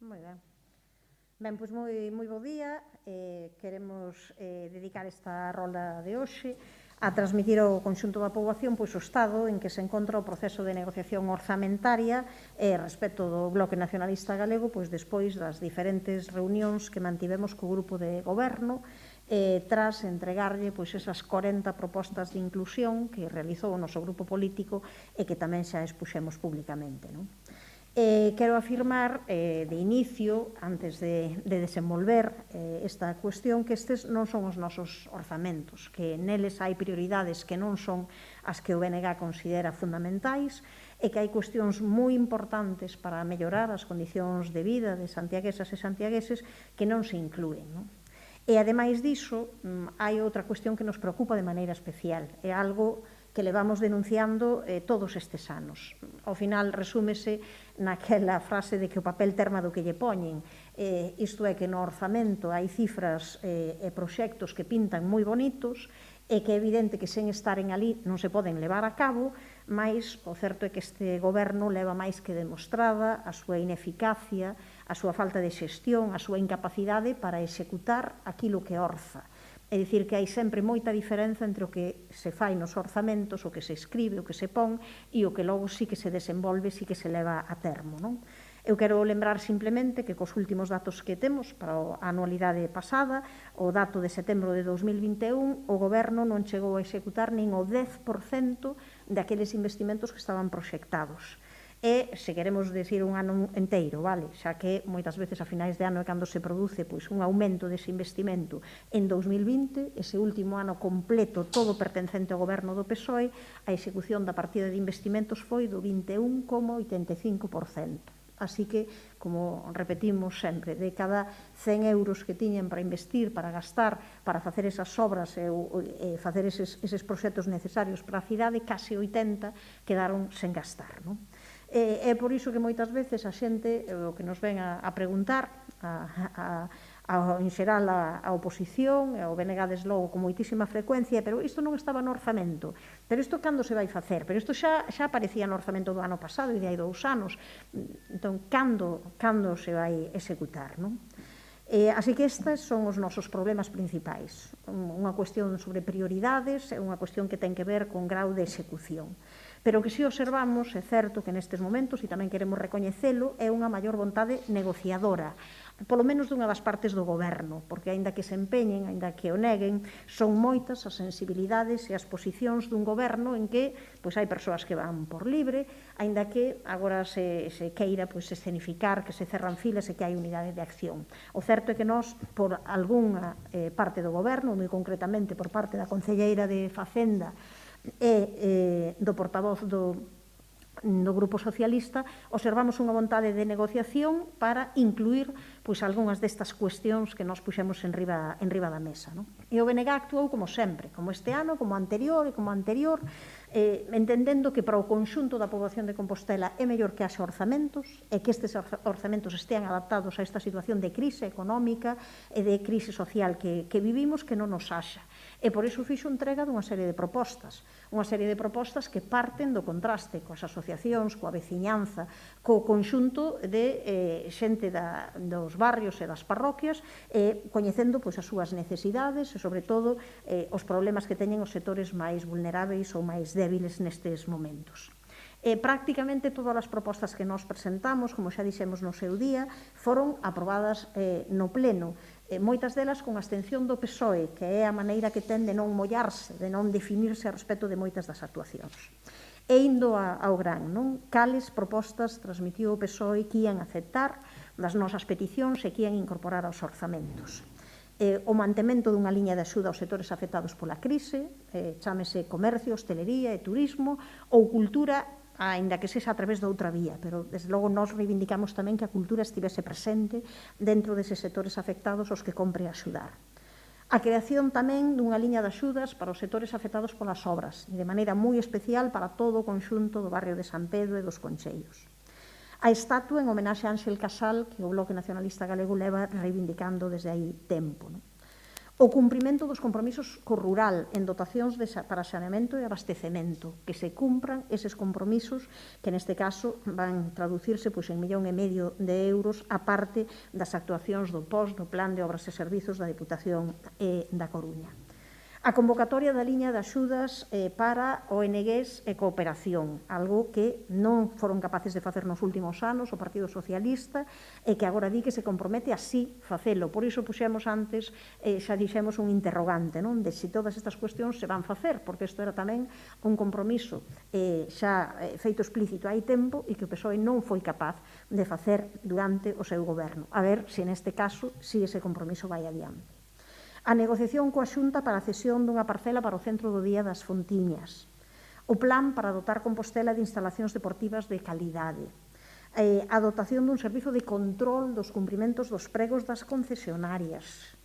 Moi ben. Ben, pois moi bo día. Queremos dedicar esta rolda de hoxe a transmitir ao conxunto da poboación pois o estado en que se encontra o proceso de negociación orzamentaria respecto do Bloque Nacionalista Galego pois despois das diferentes reunións que mantivemos co grupo de goberno tras entregarlle pois esas 40 propostas de inclusión que realizou o noso grupo político e que tamén xa expuxemos públicamente, non? Quero afirmar de inicio, antes de desenvolver esta cuestión, que estes non son os nosos orzamentos, que neles hai prioridades que non son as que o BNG considera fundamentais e que hai cuestións moi importantes para mellorar as condicións de vida de santiaguesas e santiagueses que non se inclúen, non? E, ademais diso, hai outra cuestión que nos preocupa de maneira especial. É algo que levamos denunciando todos estes anos. Ao final, resúmese naquela frase de que o papel terma do que lle poñen. Isto é que no orzamento hai cifras e proxectos que pintan moi bonitos e que é evidente que sen estaren ali non se poden levar a cabo, mas o certo é que este goberno leva máis que demostrada a súa ineficacia, a súa falta de xestión, a súa incapacidade para executar aquilo que orza. É dicir, que hai sempre moita diferenza entre o que se fai nos orzamentos, o que se escribe, o que se pon, e o que logo sí que se desenvolve, sí que se leva a termo, non? Eu quero lembrar simplemente que cos últimos datos que temos para a anualidade pasada, o dato de setembro de 2021, o goberno non chegou a executar nin o 10% daqueles investimentos que estaban proxectados. E, se queremos decir un ano enteiro, vale, xa que moitas veces a finais de ano é cando se produce pois un aumento dese investimento en 2020, ese último ano completo, todo pertencente ao goberno do PSOE, a execución da partida de investimentos foi do 21,85%. Así que, como repetimos sempre, de cada 100 euros que tiñen para investir, para gastar, para facer esas obras e facer eses proxectos necesarios para a cidade, case 80 quedaron sen gastar, non? É por iso que moitas veces a xente o que nos ven a preguntar en xeral a oposición e o BNG desde logo con moitísima frecuencia, pero isto non estaba no orzamento, pero isto cando se vai facer, pero isto xa aparecía no orzamento do ano pasado e de hai 2 anos, entón cando se vai executar, non? Así que estes son os nosos problemas principais, unha cuestión sobre prioridades e unha cuestión que ten que ver con grau de execución. Pero o que si observamos, é certo que nestes momentos, e tamén queremos recoñecelo, é unha maior vontade negociadora, polo menos dunha das partes do goberno, porque aínda que se empeñen, aínda que o neguen, son moitas as sensibilidades e as posicións dun goberno en que pois hai persoas que van por libre, aínda que agora se queira pois escenificar que se cerran filas e que hai unidade de acción. O certo é que nós, por algunha parte do goberno, moi concretamente por parte da concelleira de Facenda e do portavoz do Grupo Socialista, observamos unha vontade de negociación para incluir pois algunhas destas cuestións que nós puxemos en riba da mesa, non? E o BNG actuou como sempre, como este ano, como anterior e como anterior, entendendo que para o conxunto da poboación de Compostela é mellor que haxa orzamentos e que estes orzamentos estean adaptados a esta situación de crise económica e de crise social que vivimos, que non nos haxa. E por iso fixo entrega dunha serie de propostas que parten do contraste coas asociacións, coa veciñanza, co conxunto de xente dos barrios e das parroquias, coñecendo as súas necesidades e, sobre todo, os problemas que teñen os sectores máis vulneráveis ou máis débiles nestes momentos. Prácticamente todas as propostas que nós presentamos, como xa dixemos no seu día, foron aprobadas no pleno, moitas delas con abstención do PSOE, que é a maneira que ten de non mollarse, de non definirse a respecto de moitas das actuacións. E indo ao gran, non? Cales propostas transmitiu o PSOE que ian aceptar das nosas peticións e que ian incorporar aos orzamentos. O mantemento dunha liña de axuda aos sectores afectados pola crise, chámese comercio, hostelería e turismo, ou cultura, aínda que sexa a través de outra vía, pero desde logo nós reivindicamos tamén que a cultura estivese presente dentro deses sectores afectados aos que compre axudar. A creación tamén dunha liña de axudas para os sectores afectados polas obras, e de maneira moi especial para todo o conxunto do barrio de San Pedro e dos Concellos. A estatua en homenaxe a Ángel Casal, que o Bloque Nacionalista Galego leva reivindicando desde hai tempo, non? O cumprimento dos compromisos co rural en dotacións para saneamento e abastecemento, que se cumpran eses compromisos que neste caso van traducirse en 1,5 millón de euros a parte das actuacións do POS, do Plan de Obras e Servizos da Deputación da Coruña. A convocatoria da liña de axudas para ONGs e cooperación, algo que non foron capaces de facer nos últimos anos o Partido Socialista e que agora di que se compromete así facelo. Por iso puxemos antes, xa dixemos un interrogante, non? De se todas estas cuestións se van facer, porque isto era tamén un compromiso xa feito explícito hai tempo e que o PSOE non foi capaz de facer durante o seu goberno. A ver se neste caso si ese compromiso vai adiante. A negociación coa Xunta para a cesión dunha parcela para o Centro do Día das Fontiñas. O plan para dotar Compostela de instalacións deportivas de calidade. A dotación dun servizo de control dos cumprimentos dos pregos das concesionarias.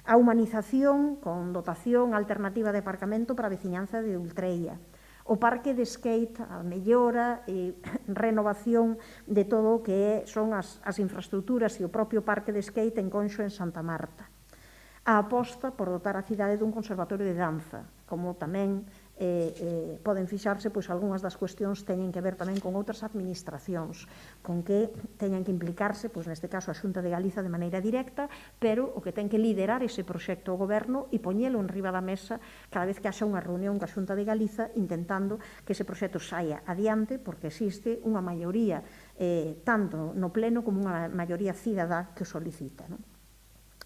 A humanización con dotación alternativa de aparcamento para a veciñanza de Ultreia. O parque de skate, a mellora e renovación de todo o que son as infraestructuras e o propio parque de skate en Conxo en Santa Marta. A aposta por dotar a cidade dun conservatorio de danza, como tamén poden fixarse, pois algunhas das cuestións teñen que ver tamén con outras administracións, con que teñan que implicarse, pois neste caso a Xunta de Galiza de maneira directa, pero o que ten que liderar ese proxecto o goberno e poñelo en riba da mesa cada vez que haxa unha reunión coa Xunta de Galiza intentando que ese proxecto saia adiante, porque existe unha maioría tanto no pleno como unha maioría cidadá que o solicita, non?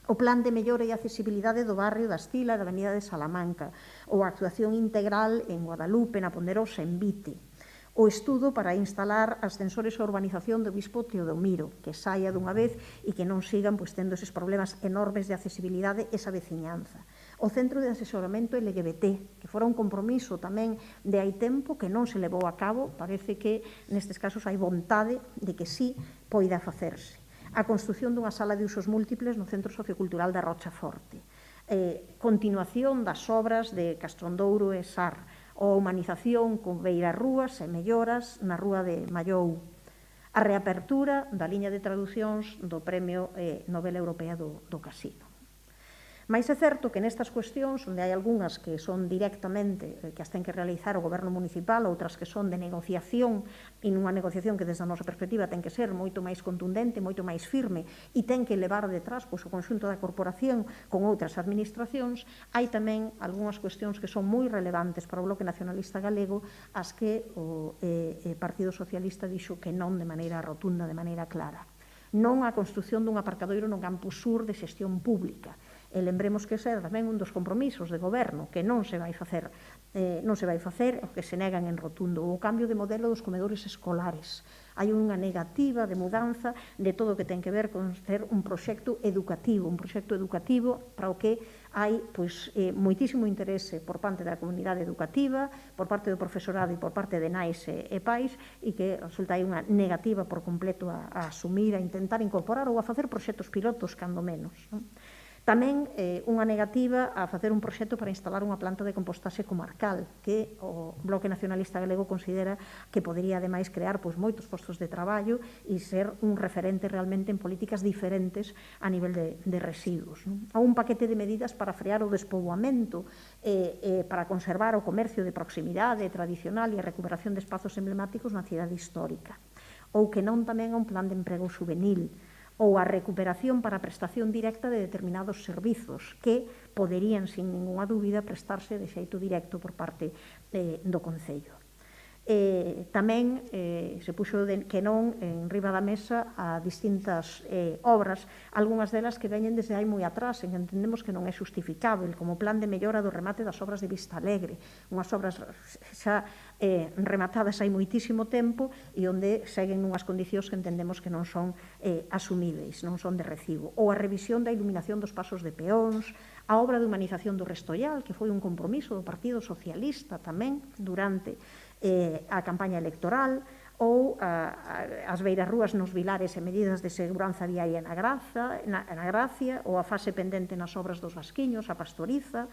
O plan de mellora e accesibilidade do barrio da Estila da Avenida de Salamanca, ou a actuación integral en Guadalupe, na Ponderosa, en Vite. O estudo para instalar ascensores a urbanización do Bispo Teodomiro, que saia dunha vez e que non sigan tendo eses problemas enormes de accesibilidade esa veciñanza. O Centro de Asesoramento LGBT, que fora un compromiso tamén de hai tempo que non se levou a cabo, parece que nestes casos hai vontade de que sí poida facerse. A construción dunha sala de usos múltiples no Centro Sociocultural da Rocha Forte. Continuación das obras de Castrondouro e Sar, ou humanización con beirarrúas e melloras na rúa de Mallou. A reapertura da liña de traducións do Premio Nobel Europea do Casino. Mais é certo que nestas cuestións, onde hai algunhas que son directamente que as ten que realizar o goberno municipal, outras que son de negociación, e nunha negociación que desde a nosa perspectiva ten que ser moito máis contundente, moito máis firme, e ten que levar detrás o conxunto da corporación con outras administracións, hai tamén algunhas cuestións que son moi relevantes para o Bloque Nacionalista Galego, as que o Partido Socialista dixo que non de maneira rotunda, de maneira clara. Non a construción dun aparcadoiro no campus sur de xestión pública. E lembremos que ese é tamén un dos compromisos de goberno, que non se vai facer, o que se negan en rotundo, o cambio de modelo dos comedores escolares. Hai unha negativa de mudanza de todo o que ten que ver con ser un proxecto educativo para o que hai moitísimo interese por parte da comunidade educativa, por parte do profesorado e por parte de nais e pais, e que resulta aí unha negativa por completo a asumir, a intentar incorporar ou a facer proxectos pilotos, cando menos. Tamén unha negativa a facer un proxecto para instalar unha planta de compostaxe comarcal, que o Bloque Nacionalista Galego considera que podería ademais crear moitos postos de traballo e ser un referente realmente en políticas diferentes a nivel de residuos. A un paquete de medidas para frear o despoboamento, para conservar o comercio de proximidade tradicional e a recuperación de espazos emblemáticos na cidade histórica. Ou que non tamén a un plan de emprego juvenil, ou a recuperación para a prestación directa de determinados servizos que poderían, sin ninguna dúbida, prestarse de xeito directo por parte do Concello. Tamén se puxo que non en riba da mesa a distintas obras, algunhas delas que veñen desde hai moi atrás, e entendemos que non é justificável, como o plan de mellora do remate das obras de Vista Alegre, unhas obras xa rematadas hai moitísimo tempo e onde seguen nunhas condicións que entendemos que non son asumíveis, non son de recibo. Ou a revisión da iluminación dos pasos de peóns, a obra de humanización do Restollal, que foi un compromiso do Partido Socialista tamén durante a campaña electoral, ou as beirarrúas nos vilares e medidas de seguranza viaria na Gracia, ou a fase pendente nas obras dos Vasquiños, a Pastoriza,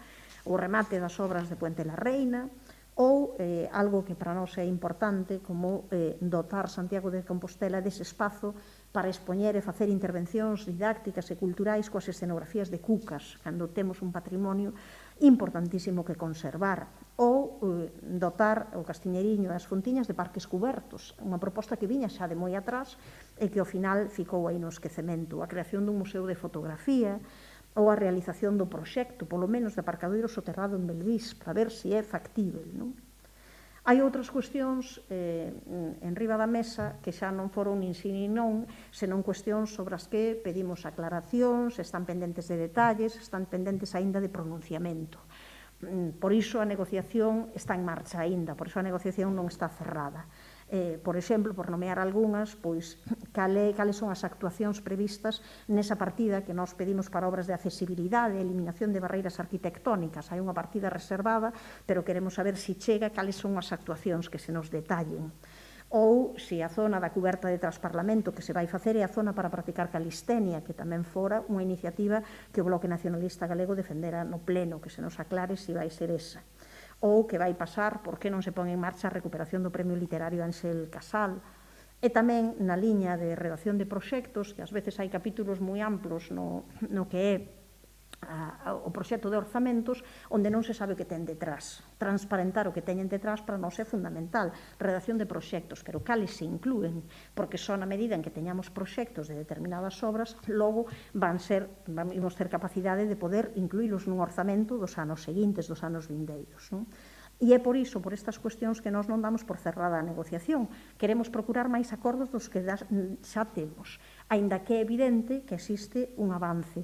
o remate das obras de Puente la Reina, ou algo que para nós é importante como dotar Santiago de Compostela dese espazo para expoñer e facer intervencións didácticas e culturais coas escenografías de Cucas, cando temos un patrimonio importantísimo que conservar, ou dotar o Castiñeiriño e as Fontiñas de parques cubertos, unha proposta que viña xa de moi atrás e que ao final ficou aí no esquecemento, a creación dun museo de fotografía ou a realización do proxecto, polo menos de aparcadoiro soterrado en Belvís, para ver se é factível, non? Hai outras cuestións en riba da mesa que xa non foron nin si nin non, senón cuestións sobre as que pedimos aclaracións, están pendentes de detalles, están pendentes aínda de pronunciamento. Por iso a negociación está en marcha aínda, por iso a negociación non está cerrada. Por exemplo, por nomear algunhas, pois cales son as actuacións previstas nesa partida que nós pedimos para obras de accesibilidade e eliminación de barreiras arquitectónicas. Hai unha partida reservada, pero queremos saber se chega cales son as actuacións que se nos detallen. Ou se a zona da cuberta de Transparlamento que se vai facer é a zona para practicar calistenia, que tamén fora unha iniciativa que o Bloque Nacionalista Galego defendera no pleno, que se nos aclare se vai ser esa. Ou que vai pasar, por que non se pon en marcha a recuperación do Premio Literario Ansel Casal. E tamén na liña de redacción de proxectos, que ás veces hai capítulos moi amplos no que é o proxecto de orzamentos, onde non se sabe o que ten detrás. Transparentar o que teñen detrás para nós é fundamental. Redacción de proxectos, pero cales se inclúen, porque só na medida en que teñamos proxectos de determinadas obras, logo vamos ter capacidade de poder incluílos nun orzamento dos anos seguintes, dos anos vindeiros, non? E é por iso, por estas cuestións, que nós non damos por cerrada a negociación. Queremos procurar máis acordos dos que xa temos, aínda que é evidente que existe un avance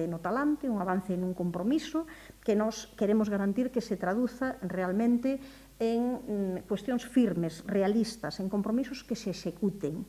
no talante, un avance nun compromiso que nós queremos garantir que se traduza realmente en cuestións firmes, realistas, en compromisos que se executen.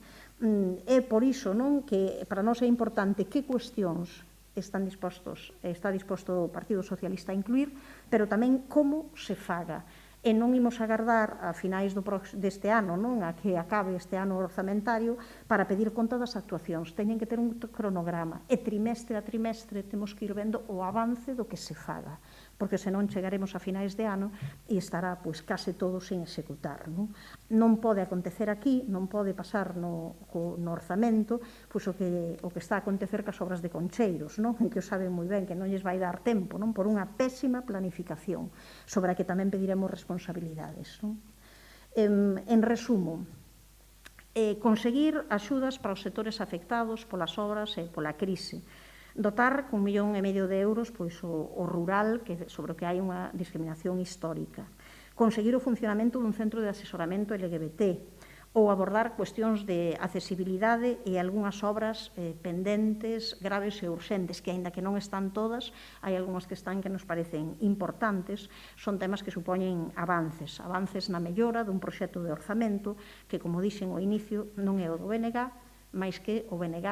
É por iso que para nós é importante que cuestións está disposto o Partido Socialista a incluir, pero tamén como se faga. E non imos agardar a finais deste ano, a que acabe este ano orzamentario, para pedir conta das actuacións. Teñen que ter un cronograma. E trimestre a trimestre temos que ir vendo o avance do que se faga, porque senón chegaremos a finais de ano e estará case todo sen executar. Non pode acontecer aquí, non pode pasar no orzamento o que está a acontecer cas obras de Concheiros, en que o saben moi ben que non lles vai dar tempo, por unha pésima planificación, sobre a que tamén pediremos responsabilidades. En resumo, conseguir axudas para os sectores afectados polas obras e pola crise, dotar con 1,5 millón de euros o rural sobre o que hai unha discriminación histórica, conseguir o funcionamento dun centro de asesoramento LGBT ou abordar cuestións de accesibilidade e algunhas obras pendentes, graves e urxentes, que, aínda que non están todas, hai algunhas que están que nos parecen importantes, son temas que supoñen avances na mellora dun proxecto de orzamento que, como dixen ao inicio, non é o do BNG, máis que o BNG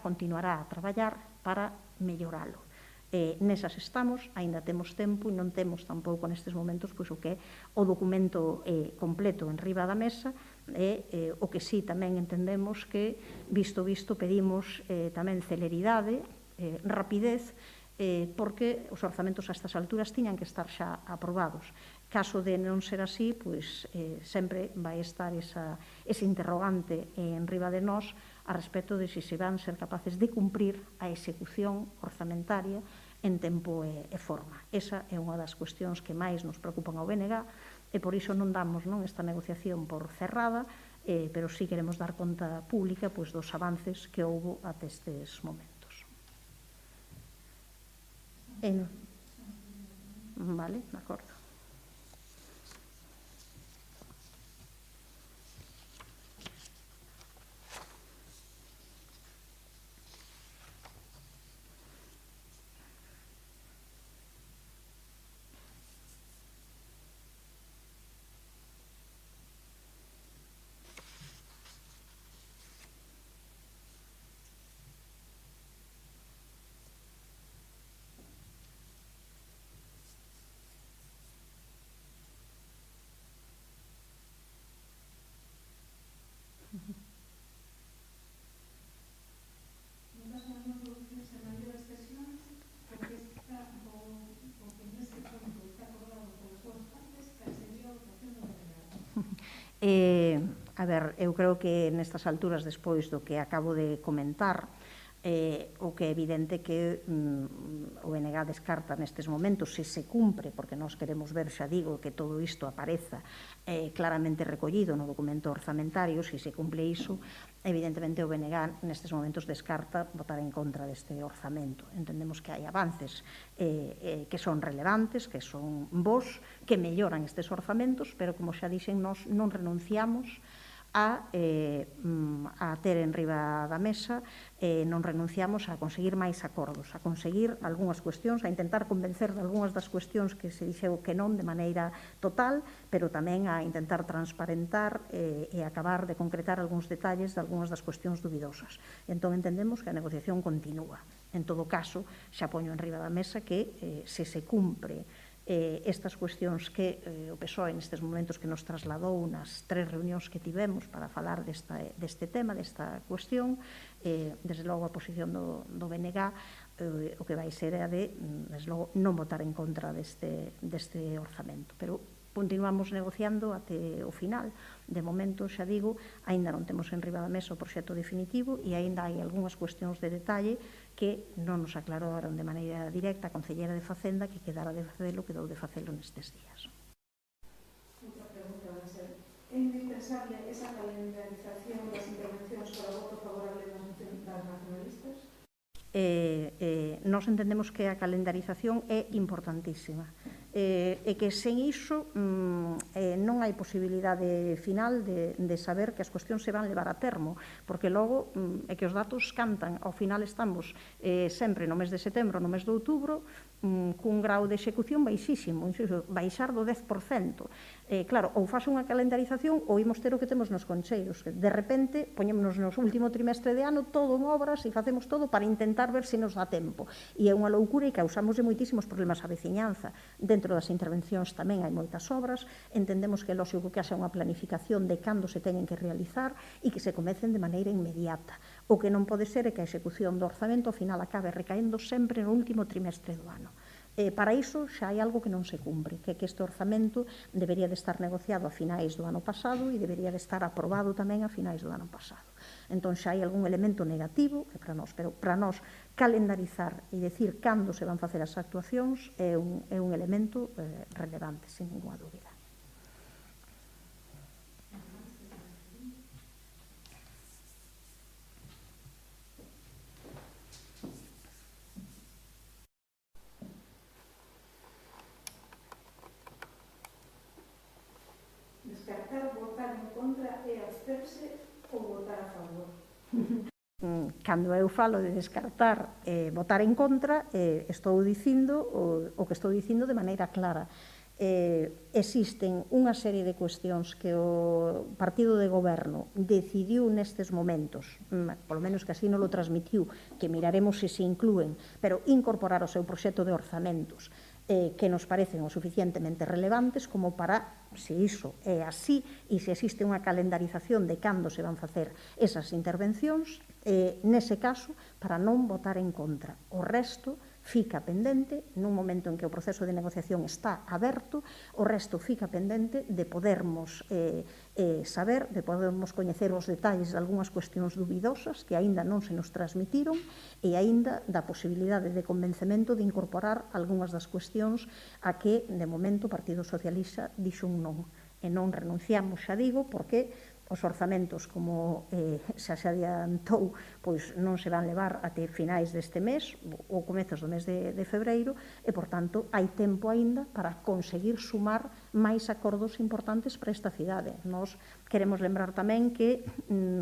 continuará a traballar para melloralo. Nesas estamos, aínda temos tempo e non temos tampouco nestes momentos o que é o documento completo en riba da mesa e o que sí tamén entendemos que, visto, pedimos tamén celeridade, rapidez, porque os orzamentos a estas alturas tiñan que estar xa aprobados. Caso de non ser así, sempre vai estar ese interrogante en riba de nós a respecto de se van ser capaces de cumprir a execución orzamentaria en tempo e forma. Esa é unha das cuestións que máis nos preocupan ao BNG e por iso non damos esta negociación por cerrada, pero sí queremos dar conta pública dos avances que houbo até estes momentos. Vale, de acordo. A ver, eu creo que nestas alturas, despois do que acabo de comentar, o que é evidente que o BNG descarta nestes momentos, se se cumpre, porque nós queremos ver, xa digo, que todo isto apareza claramente recollido no documento orzamentario, se se cumple iso, evidentemente o BNG nestes momentos descarta votar en contra deste orzamento. Entendemos que hai avances que son relevantes, que son bons, que melloran estes orzamentos, pero, como xa dixen, nós non renunciamos a ter en riba da mesa, non renunciamos a conseguir máis acordos, a conseguir algunhas cuestións, a intentar convencer de algunhas das cuestións que se dixeu que non de maneira total, pero tamén a intentar transparentar e acabar de concretar algúns detalles de algunhas das cuestións duvidosas. Entón, entendemos que a negociación continúa. En todo caso, xa poño en riba da mesa que se cumpre estas cuestións que o PSOE nestes momentos que nos trasladou nas 3 reunións que tivemos para falar deste tema, desta cuestión, desde logo a posición do BNG o que vai ser a de, desde logo, non votar en contra deste orzamento. Pero continuamos negociando até o final. De momento, xa digo, aínda non temos en riba da mesa o proxecto definitivo e aínda hai algunhas cuestións de detalle que non nos aclararon de maneira directa a concelleira de Facenda, que quedara de facelo, quedou de facelo nestes días. Outra pregunta vai ser: é indispensable esa calendarización das intervencións para o voto favorable das nacionalistas? Nós entendemos que a calendarización é importantísima e que sen iso non hai posibilidade final de saber que as cuestións se van levar a termo, porque logo é que os datos cantan. Ao final estamos sempre no mes de setembro, no mes de outubro, cun grau de execución baixísimo, baixar do 10%. Claro, ou faz unha calendarización ou imos ter o que temos nos concheiros, que de repente poñémonos no último trimestre de ano todo en obras e facemos todo para intentar ver se nos dá tempo. E é unha loucura e causamos moitísimos problemas á veciñanza. Dentro das intervencións tamén hai moitas obras, entendemos que é lógico que haxa unha planificación de cando se teñen que realizar e que se comecen de maneira inmediata. O que non pode ser é que a execución do orzamento ao final acabe recaendo sempre no último trimestre do ano. Para iso xa hai algo que non se cumpre, que este orzamento debería de estar negociado a finais do ano pasado e debería de estar aprobado tamén a finais do ano pasado. Entón xa hai algún elemento negativo para nós, pero para nós calendarizar e decir cando se van facer as actuacións é un elemento relevante, sin ninguna dúbida. Descartar votar en contra e absterse ou votar a favor? Cando eu falo de descartar votar en contra, estou dicindo o que estou dicindo de maneira clara. Existen unha serie de cuestións que o partido de goberno decidiu nestes momentos, polo menos que así non lo transmitiu, que miraremos se se inclúen, pero incorporar ao seu proxecto de orzamentos que nos parecen o suficientemente relevantes como para, se iso é así e se existe unha calendarización de cando se van facer esas intervencións, nese caso, para non votar en contra. O resto fica pendente, nun momento en que o proceso de negociación está aberto, o resto fica pendente de podermos saber, de podermos coñecer os detalles de algunhas cuestións duvidosas que aínda non se nos transmitiron e aínda da posibilidade de convencemento de incorporar algunhas das cuestións a que, de momento, o Partido Socialista dixo un non. E non renunciamos, xa digo, porque os orzamentos, como xa se adiantou, pois non se van levar até finais deste mes ou comezos do mes de febreiro e, por tanto, hai tempo aínda para conseguir sumar máis acordos importantes para esta cidade. Nós queremos lembrar tamén que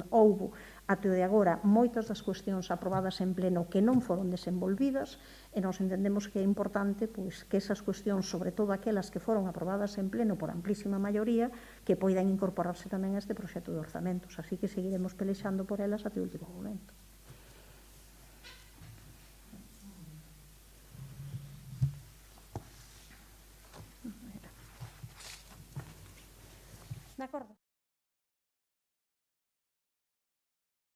houbo até de agora moitas das cuestións aprobadas en pleno que non foron desenvolvidas e nós entendemos que é importante que esas cuestións, sobre todo aquelas que foron aprobadas en pleno por amplísima maioría, que poidan incorporarse tamén a este proxecto de orzamentos. Así que seguiremos pelexando por elas até o último momento. De acordo.